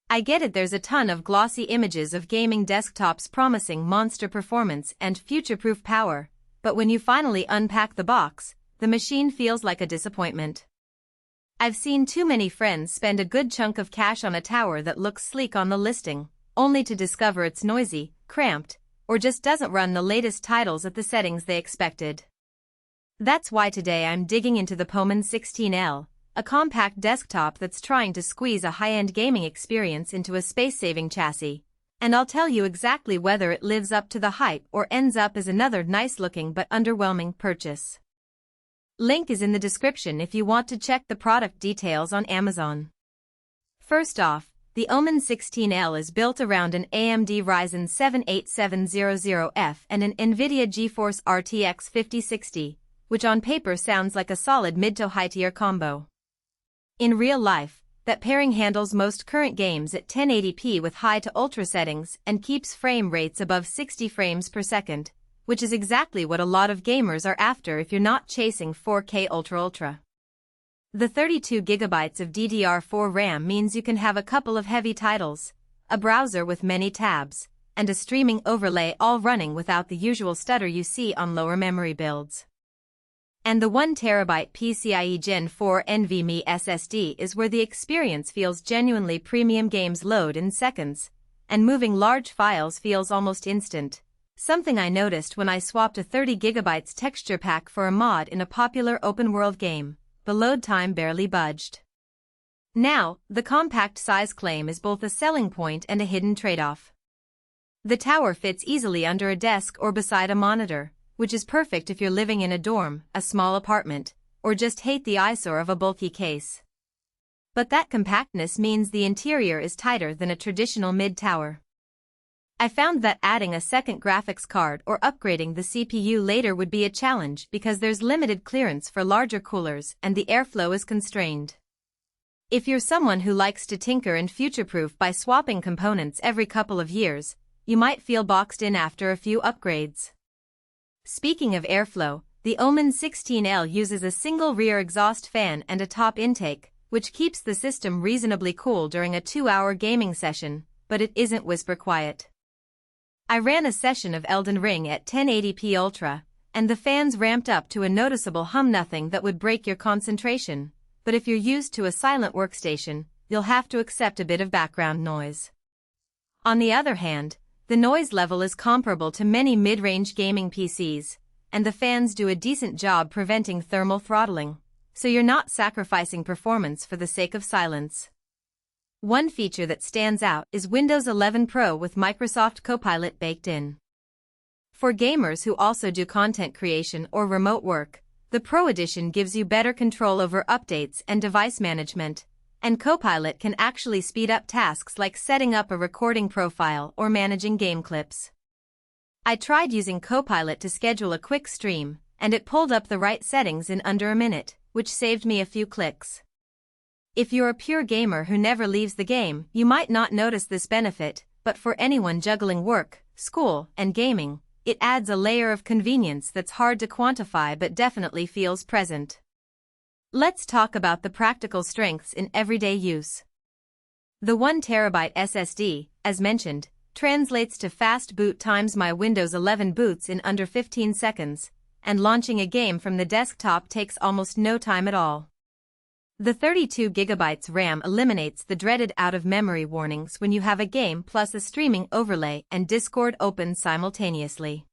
I get it, there's a ton of glossy images of gaming desktops promising monster performance and future-proof power, but when you finally unpack the box, the machine feels like a disappointment. I've seen too many friends spend a good chunk of cash on a tower that looks sleek on the listing, only to discover it's noisy, cramped, or just doesn't run the latest titles at the settings they expected. That's why today I'm digging into the OMEN 16L, a compact desktop that's trying to squeeze a high-end gaming experience into a space-saving chassis, and I'll tell you exactly whether it lives up to the hype or ends up as another nice-looking but underwhelming purchase. Link is in the description if you want to check the product details on Amazon. First off, the OMEN 16L is built around an AMD Ryzen 7 8700F and an NVIDIA GeForce RTX 5060, which on paper sounds like a solid mid to high tier combo. In real life, that pairing handles most current games at 1080p with high to ultra settings and keeps frame rates above 60 frames per second, which is exactly what a lot of gamers are after if you're not chasing 4K ultra. The 32GB of DDR4 RAM means you can have a couple of heavy titles, a browser with many tabs, and a streaming overlay all running without the usual stutter you see on lower memory builds. And the 1TB PCIe Gen 4 NVMe SSD is where the experience feels genuinely premium. Games load in seconds, and moving large files feels almost instant, something I noticed when I swapped a 30GB texture pack for a mod in a popular open-world game. The load time barely budged. Now, the compact size claim is both a selling point and a hidden trade-off. The tower fits easily under a desk or beside a monitor, which is perfect if you're living in a dorm, a small apartment, or just hate the eyesore of a bulky case. But that compactness means the interior is tighter than a traditional mid-tower. I found that adding a second graphics card or upgrading the CPU later would be a challenge because there's limited clearance for larger coolers and the airflow is constrained. If you're someone who likes to tinker and future-proof by swapping components every couple of years, you might feel boxed in after a few upgrades. Speaking of airflow, the OMEN 16L uses a single rear exhaust fan and a top intake, which keeps the system reasonably cool during a 2-hour gaming session, but it isn't whisper quiet. I ran a session of Elden Ring at 1080p Ultra, and the fans ramped up to a noticeable hum, nothing that would break your concentration, but if you're used to a silent workstation, you'll have to accept a bit of background noise. On the other hand, the noise level is comparable to many mid-range gaming PCs, and the fans do a decent job preventing thermal throttling, so you're not sacrificing performance for the sake of silence. One feature that stands out is Windows 11 Pro with Microsoft Copilot baked in. For gamers who also do content creation or remote work, the Pro Edition gives you better control over updates and device management, and Copilot can actually speed up tasks like setting up a recording profile or managing game clips. I tried using Copilot to schedule a quick stream, and it pulled up the right settings in under a minute, which saved me a few clicks. If you're a pure gamer who never leaves the game, you might not notice this benefit, but for anyone juggling work, school, and gaming, it adds a layer of convenience that's hard to quantify but definitely feels present. Let's talk about the practical strengths in everyday use. The 1TB SSD, as mentioned, translates to fast boot times. My Windows 11 boots in under 15 seconds, and launching a game from the desktop takes almost no time at all. The 32GB RAM eliminates the dreaded out-of-memory warnings when you have a game plus a streaming overlay and Discord open simultaneously.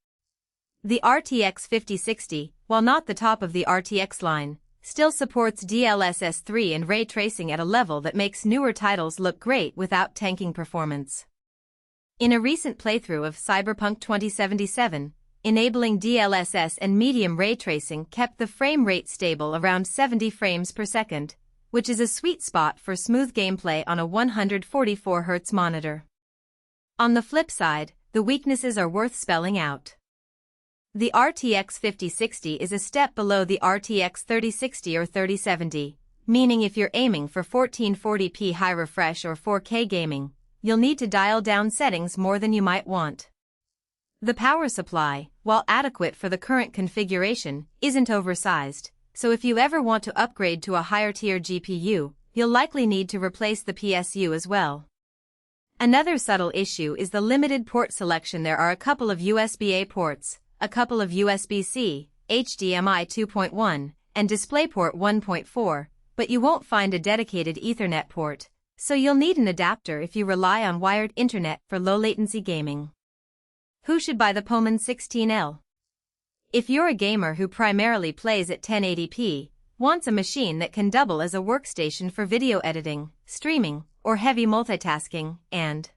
The RTX 5060, while not the top of the RTX line, still supports DLSS 3 and ray tracing at a level that makes newer titles look great without tanking performance. In a recent playthrough of Cyberpunk 2077, enabling DLSS and medium ray tracing kept the frame rate stable around 70 frames per second, which is a sweet spot for smooth gameplay on a 144Hz monitor. On the flip side, the weaknesses are worth spelling out. The RTX 5060 is a step below the RTX 3060 or 3070, meaning if you're aiming for 1440p high refresh or 4K gaming, you'll need to dial down settings more than you might want. The power supply, while adequate for the current configuration, isn't oversized, so if you ever want to upgrade to a higher tier GPU, you'll likely need to replace the PSU as well. Another subtle issue is the limited port selection. There are a couple of USB-A ports, a couple of USB-C, HDMI 2.1, and DisplayPort 1.4, but you won't find a dedicated Ethernet port, so you'll need an adapter if you rely on wired internet for low-latency gaming. Who should buy the OMEN 16L? If you're a gamer who primarily plays at 1080p, wants a machine that can double as a workstation for video editing, streaming, or heavy multitasking, and